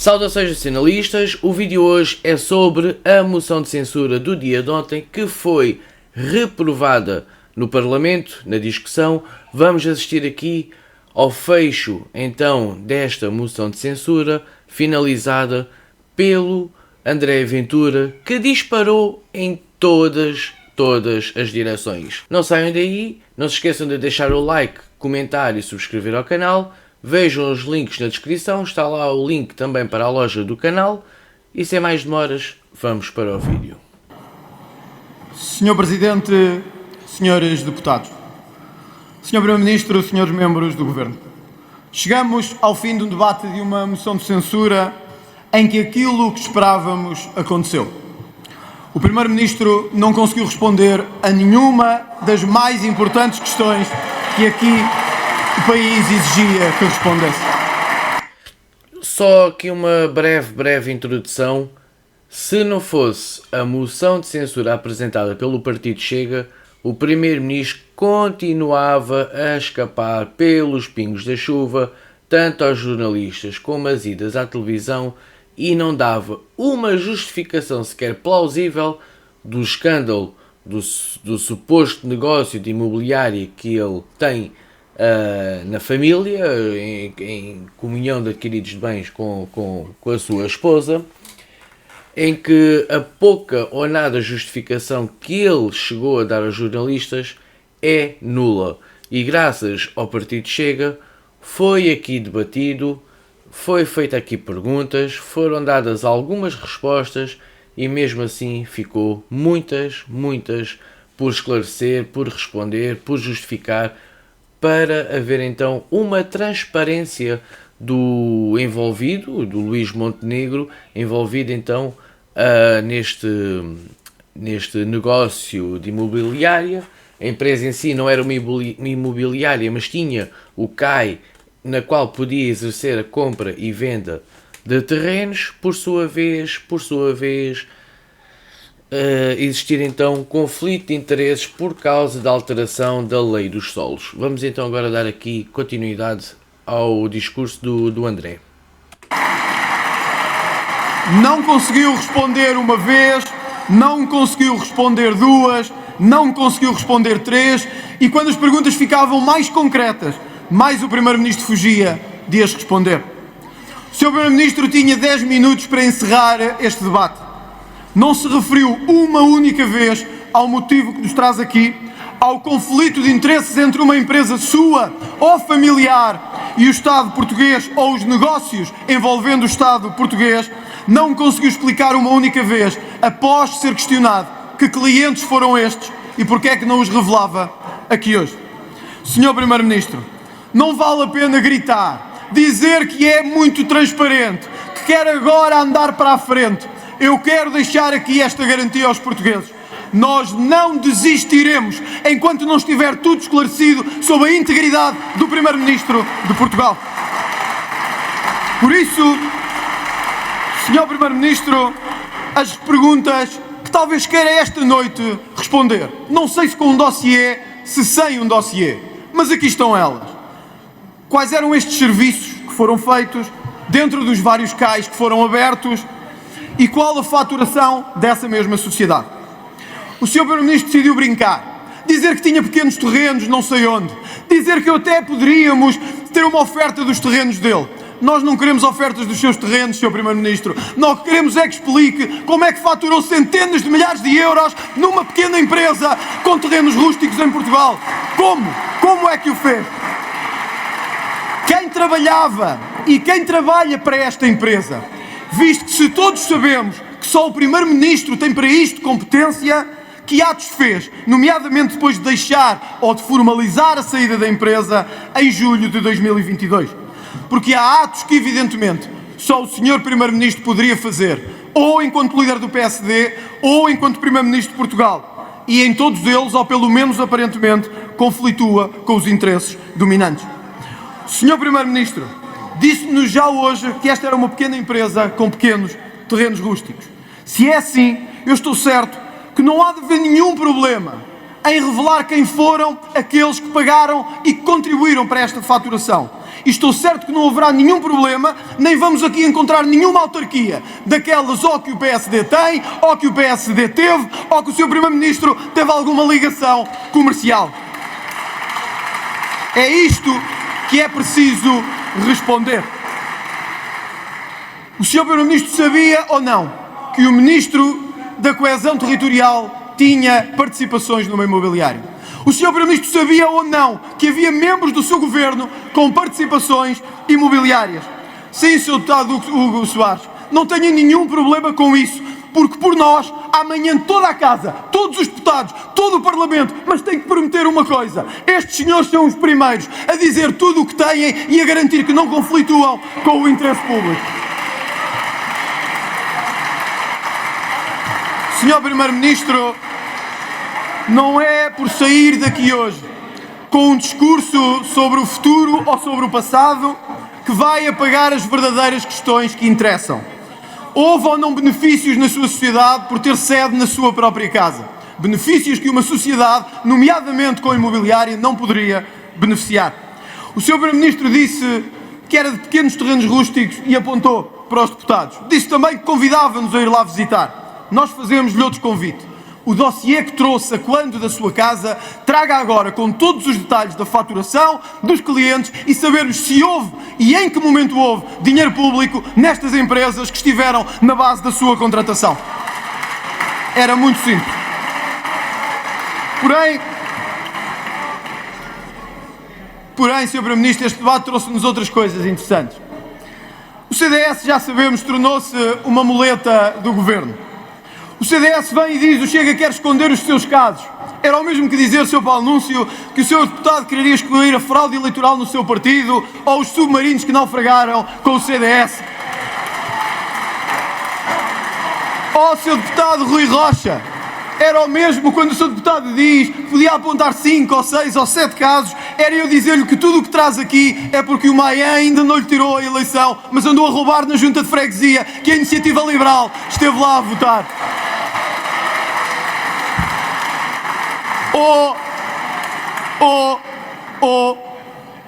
Saudações nacionalistas, o vídeo hoje é sobre a moção de censura do dia de ontem que foi reprovada no Parlamento, na discussão. Vamos assistir aqui ao fecho então desta moção de censura finalizada pelo André Ventura, que disparou em todas as direções. Não saiam daí, não se esqueçam de deixar o like, comentar e subscrever ao canal. Vejam os links na descrição, está lá o link também para a loja do canal. E sem mais demoras, vamos para o vídeo. Senhor Presidente, senhores deputados, Senhor Primeiro-Ministro, senhores membros do Governo, chegamos ao fim de um debate de uma moção de censura em que aquilo que esperávamos aconteceu. O Primeiro-Ministro não conseguiu responder a nenhuma das mais importantes questões que aqui o país exigia que respondesse. Só aqui uma breve introdução. Se não fosse a moção de censura apresentada pelo Partido Chega, o Primeiro-Ministro continuava a escapar pelos pingos da chuva, tanto aos jornalistas como às idas à televisão, e não dava uma justificação sequer plausível do escândalo do suposto negócio de imobiliária que ele tem na família, em comunhão de adquiridos de bens com a sua esposa, em que a pouca ou nada justificação que ele chegou a dar aos jornalistas é nula. E graças ao Partido Chega foi aqui debatido, foi feita aqui perguntas, foram dadas algumas respostas e mesmo assim ficou muitas por esclarecer, por responder, por justificar, para haver então uma transparência do envolvido, do Luís Montenegro, envolvido então neste negócio de imobiliária. A empresa em si não era uma imobiliária, mas tinha o CAI, na qual podia exercer a compra e venda de terrenos. Por sua vez, existir então conflito de interesses por causa da alteração da lei dos solos. Vamos então agora dar aqui continuidade ao discurso do André. Não conseguiu responder uma vez, não conseguiu responder duas, não conseguiu responder três, e quando as perguntas ficavam mais concretas, mais o Primeiro-Ministro fugia de as responder. O Sr. Primeiro-Ministro tinha 10 minutos para encerrar este debate. Não se referiu uma única vez ao motivo que nos traz aqui, ao conflito de interesses entre uma empresa sua ou familiar e o Estado português, ou os negócios envolvendo o Estado português. Não conseguiu explicar uma única vez, após ser questionado, que clientes foram estes e porque é que não os revelava aqui hoje. Senhor Primeiro-Ministro, não vale a pena gritar, dizer que é muito transparente, que quer agora andar para a frente. Eu quero deixar aqui esta garantia aos portugueses. Nós não desistiremos enquanto não estiver tudo esclarecido sobre a integridade do Primeiro-Ministro de Portugal. Por isso, Senhor Primeiro-Ministro, as perguntas que talvez queira esta noite responder. Não sei se com um dossiê, se sem um dossiê, mas aqui estão elas. Quais eram estes serviços que foram feitos dentro dos vários CAIs que foram abertos? E qual a faturação dessa mesma sociedade? O Sr. Primeiro-Ministro decidiu brincar, dizer que tinha pequenos terrenos não sei onde, dizer que até poderíamos ter uma oferta dos terrenos dele. Nós não queremos ofertas dos seus terrenos, Sr. Primeiro-Ministro. Nós queremos é que explique como é que faturou centenas de milhares de euros numa pequena empresa com terrenos rústicos em Portugal. Como? Como é que o fez? Quem trabalhava e quem trabalha para esta empresa? Visto que se todos sabemos que só o Primeiro-Ministro tem para isto competência, que atos fez, nomeadamente depois de deixar ou de formalizar a saída da empresa em julho de 2022? Porque há atos que, evidentemente, só o Sr. Primeiro-Ministro poderia fazer, ou enquanto líder do PSD, ou enquanto Primeiro-Ministro de Portugal. E em todos eles, ou pelo menos aparentemente, conflitua com os interesses dominantes. Sr. Primeiro-Ministro, disse-nos já hoje que esta era uma pequena empresa com pequenos terrenos rústicos. Se é assim, eu estou certo que não há de haver nenhum problema em revelar quem foram aqueles que pagaram e que contribuíram para esta faturação. E estou certo que não haverá nenhum problema, nem vamos aqui encontrar nenhuma autarquia daquelas ou que o PSD tem, ou que o PSD teve, ou que o seu Primeiro-Ministro teve alguma ligação comercial. É isto que é preciso responder. O Sr. Primeiro-Ministro sabia ou não que o Ministro da Coesão Territorial tinha participações numa imobiliária? O Sr. Primeiro-Ministro sabia ou não que havia membros do seu governo com participações imobiliárias? Sim, Sr. Deputado Hugo Soares, não tenho nenhum problema com isso, porque por nós, amanhã toda a Casa, todos os deputados, todo o Parlamento, mas tenho que prometer uma coisa: estes senhores são os primeiros a dizer tudo o que têm e a garantir que não conflituam com o interesse público. Sr. Primeiro-Ministro, não é por sair daqui hoje com um discurso sobre o futuro ou sobre o passado que vai apagar as verdadeiras questões que interessam. Houve ou não benefícios na sua sociedade por ter sede na sua própria casa? Benefícios que uma sociedade, nomeadamente com a imobiliária, não poderia beneficiar. O Sr. Primeiro-Ministro disse que era de pequenos terrenos rústicos e apontou para os deputados. Disse também que convidava-nos a ir lá visitar. Nós fazemos-lhe outro convite. O dossiê que trouxe a quando da sua casa, traga agora com todos os detalhes da faturação, dos clientes e sabermos se houve e em que momento houve dinheiro público nestas empresas que estiveram na base da sua contratação. Era muito simples. Porém, Sr. Primeiro-Ministro, este debate trouxe-nos outras coisas interessantes. O CDS, já sabemos, tornou-se uma muleta do Governo. O CDS vem e diz: o Chega quer esconder os seus casos. Era o mesmo que dizer, Sr. Paulo Núncio, que o seu deputado queria excluir a fraude eleitoral no seu partido ou os submarinos que naufragaram com o CDS. Ou o seu deputado Rui Rocha. Era o mesmo quando o seu deputado diz que podia apontar 5 ou 6 ou 7 casos, era eu dizer-lhe que tudo o que traz aqui é porque o Maia ainda não lhe tirou a eleição, mas andou a roubar na junta de freguesia, que a Iniciativa Liberal esteve lá a votar.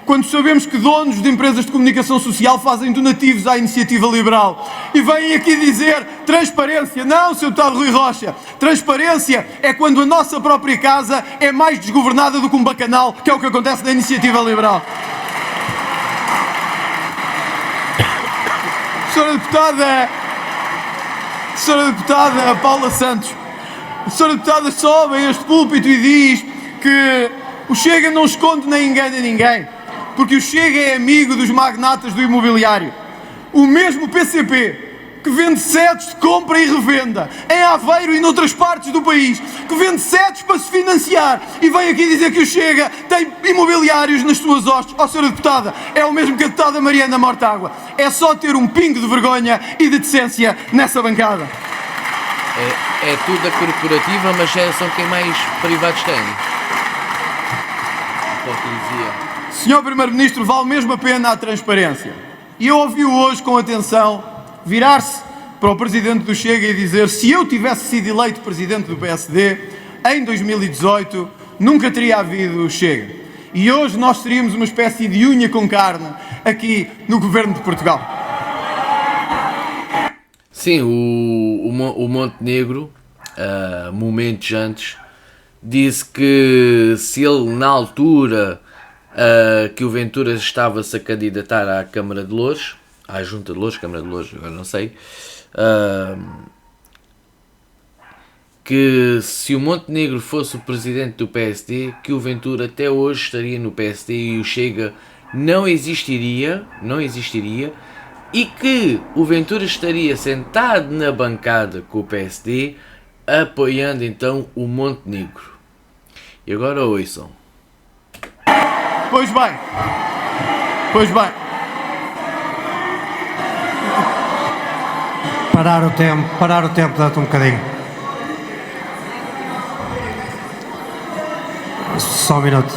Quando sabemos que donos de empresas de comunicação social fazem donativos à Iniciativa Liberal e vêm aqui dizer transparência. Não, Sr. Deputado Rui Rocha, transparência é quando a nossa própria casa é mais desgovernada do que um bacanal, que é o que acontece na Iniciativa Liberal. Senhora Deputada Paula Santos, a Senhora Deputada sobe a este púlpito e diz que o Chega não esconde nem engana ninguém, porque o Chega é amigo dos magnatas do imobiliário. O mesmo PCP, que vende sedes de compra e revenda em Aveiro e noutras partes do país, que vende sedes para se financiar e vem aqui dizer que o Chega tem imobiliários nas suas hostes. Ó, Senhora Deputada, é o mesmo que a deputada Mariana Mortágua. É só ter um pingo de vergonha e de decência nessa bancada. É tudo a corporativa, mas são quem mais privados têm. Senhor Primeiro-Ministro, vale mesmo a pena a transparência. E eu ouvi-o hoje com atenção virar-se para o Presidente do Chega e dizer: se eu tivesse sido eleito Presidente do PSD em 2018, nunca teria havido Chega. E hoje nós seríamos uma espécie de unha com carne aqui no Governo de Portugal. Sim, o Montenegro, momentos antes, disse que se ele, na altura que o Ventura estava-se a candidatar à Câmara de Louros, à Junta de Louros, Câmara de Louros, agora não sei, que se o Montenegro fosse o presidente do PSD, que o Ventura até hoje estaria no PSD e o Chega não existiria, e que o Ventura estaria sentado na bancada com o PSD, apoiando então o Montenegro. E agora ouçam. Pois bem. Parar o tempo, dá-te um bocadinho. Só um minuto.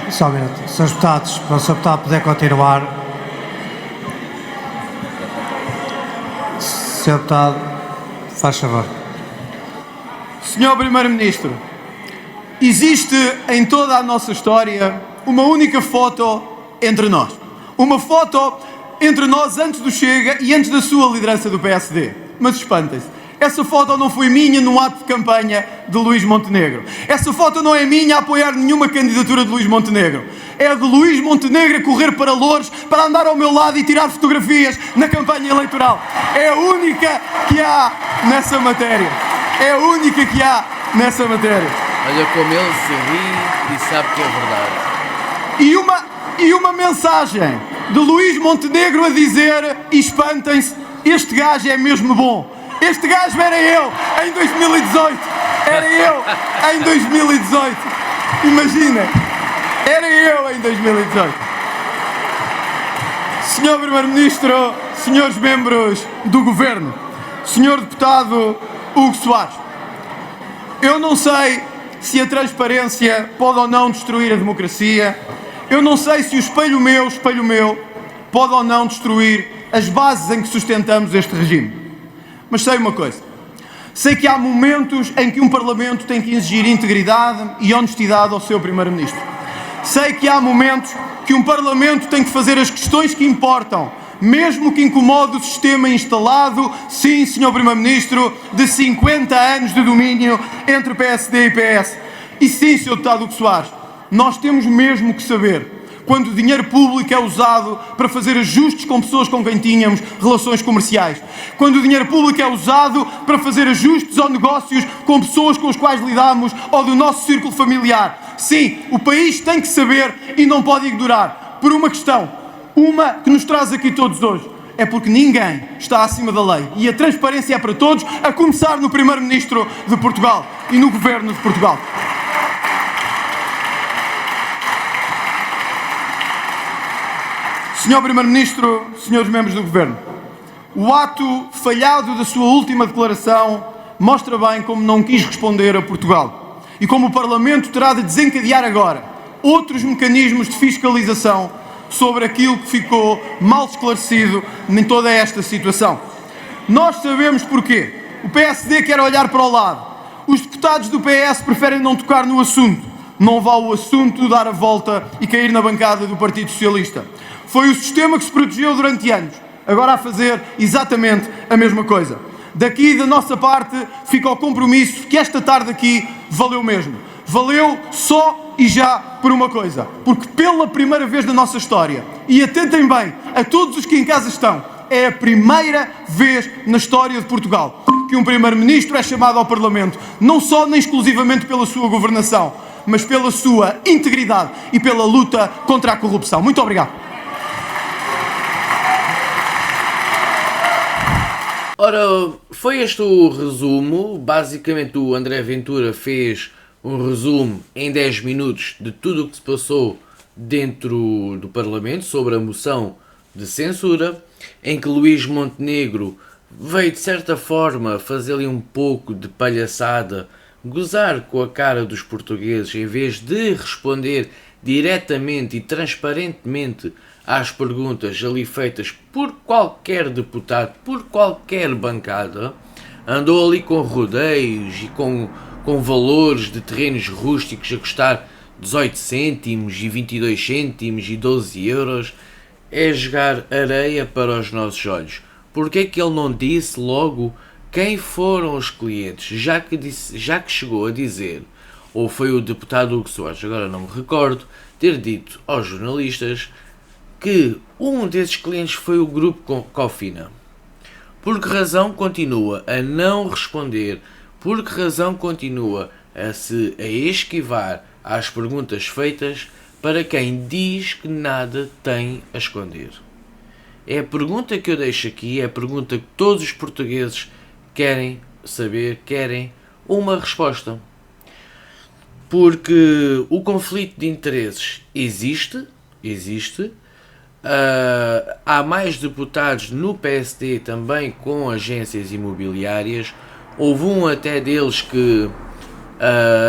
Senhores deputados, para o Sr. Deputado poder continuar. Sr. Deputado, faz favor. Senhor Primeiro-Ministro, existe em toda a nossa história uma única foto entre nós. Uma foto entre nós antes do Chega e antes da sua liderança do PSD. Mas espantem-se, essa foto não foi minha num ato de campanha de Luís Montenegro. Essa foto não é minha a apoiar nenhuma candidatura de Luís Montenegro. É a de Luís Montenegro a correr para Loures para andar ao meu lado e tirar fotografias na campanha eleitoral. É a única que há nessa matéria. É a única que há nessa matéria. Olha como ele se ri e sabe que é verdade. E uma mensagem de Luís Montenegro a dizer: espantem-se, este gajo é mesmo bom. Este gajo era eu em 2018. Era eu em 2018. Imagina. Era eu em 2018. Senhor Primeiro-Ministro, senhores membros do Governo, senhor Deputado Hugo Soares, eu não sei se a transparência pode ou não destruir a democracia. Eu não sei se o espelho meu, pode ou não destruir as bases em que sustentamos este regime. Mas sei uma coisa. Sei que há momentos em que um Parlamento tem que exigir integridade e honestidade ao seu Primeiro-Ministro. Sei que há momentos que um Parlamento tem que fazer as questões que importam, mesmo que incomode o sistema instalado, sim, Sr. Primeiro-Ministro, de 50 anos de domínio entre PSD e PS. E sim, Sr. Deputado Hugo Soares, nós temos mesmo que saber quando o dinheiro público é usado para fazer ajustes com pessoas com quem tínhamos relações comerciais. Quando o dinheiro público é usado para fazer ajustes ou negócios com pessoas com as quais lidamos ou do nosso círculo familiar. Sim, o país tem que saber e não pode ignorar. Por uma questão, uma que nos traz aqui todos hoje. É porque ninguém está acima da lei. E a transparência é para todos, a começar no Primeiro-Ministro de Portugal e no Governo de Portugal. Senhor Primeiro-Ministro, senhores membros do Governo, o ato falhado da sua última declaração mostra bem como não quis responder a Portugal e como o Parlamento terá de desencadear agora outros mecanismos de fiscalização sobre aquilo que ficou mal esclarecido em toda esta situação. Nós sabemos porquê. O PSD quer olhar para o lado. Os deputados do PS preferem não tocar no assunto. Não vá o assunto dar a volta e cair na bancada do Partido Socialista. Foi o sistema que se protegeu durante anos, agora a fazer exatamente a mesma coisa. Daqui, da nossa parte, fica o compromisso que esta tarde aqui valeu mesmo. Valeu só e já por uma coisa. Porque pela primeira vez na nossa história, e atentem bem a todos os que em casa estão, é a primeira vez na história de Portugal que um Primeiro-Ministro é chamado ao Parlamento, não só nem exclusivamente pela sua governação, mas pela sua integridade e pela luta contra a corrupção. Muito obrigado. Ora, foi este o resumo. Basicamente o André Ventura fez um resumo em 10 minutos de tudo o que se passou dentro do Parlamento sobre a moção de censura, em que Luís Montenegro veio de certa forma fazer ali um pouco de palhaçada, gozar com a cara dos portugueses em vez de responder diretamente e transparentemente às perguntas ali feitas por qualquer deputado, por qualquer bancada. Andou ali com rodeios e com valores de terrenos rústicos a custar 18 cêntimos e 22 cêntimos e 12 euros. É jogar areia para os nossos olhos. Porque é que ele não disse logo quem foram os clientes, já que chegou a dizer, ou foi o deputado Hugo Soares, agora não me recordo, ter dito aos jornalistas que um desses clientes foi o Grupo Cofina. Por que razão continua a não responder? Por que razão continua a esquivar às perguntas feitas para quem diz que nada tem a esconder? É a pergunta que eu deixo aqui, é a pergunta que todos os portugueses querem saber, querem uma resposta. Porque o conflito de interesses existe. Há mais deputados no PSD também com agências imobiliárias. Houve um até deles que,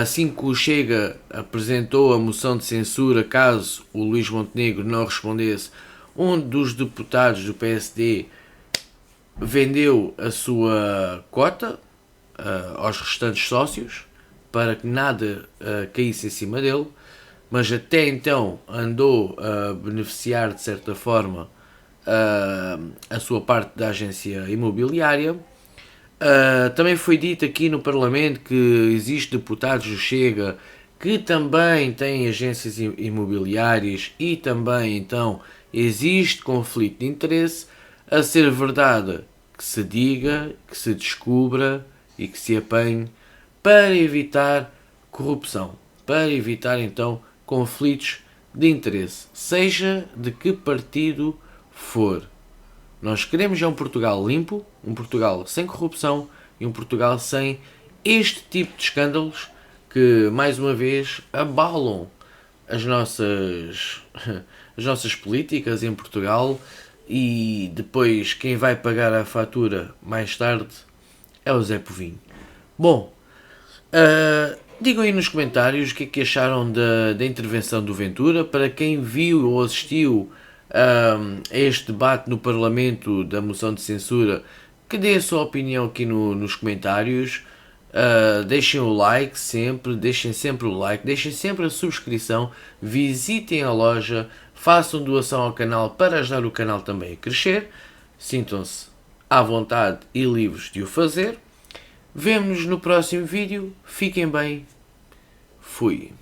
assim que o Chega apresentou a moção de censura, caso o Luís Montenegro não respondesse, um dos deputados do PSD vendeu a sua cota aos restantes sócios para que nada caísse em cima dele. mas até então andou a beneficiar de certa forma a sua parte da agência imobiliária. Também foi dito aqui no Parlamento que existe deputados do Chega que também têm agências imobiliárias e também então existe conflito de interesse. A ser verdade que se diga, que se descubra e que se apanhe para evitar corrupção, para evitar então conflitos de interesse, seja de que partido for. Nós queremos um Portugal limpo, um Portugal sem corrupção e um Portugal sem este tipo de escândalos que, mais uma vez, abalam as nossas políticas em Portugal, e depois quem vai pagar a fatura mais tarde é o Zé Povinho. Bom, digam aí nos comentários o que é que acharam da intervenção do Ventura. Para quem viu ou assistiu a este debate no Parlamento da moção de censura, que dê a sua opinião aqui nos comentários. Deixem o like sempre, deixem sempre o like, deixem sempre a subscrição, visitem a loja, façam doação ao canal para ajudar o canal também a crescer, sintam-se à vontade e livres de o fazer. Vemo-nos no próximo vídeo, fiquem bem, fui.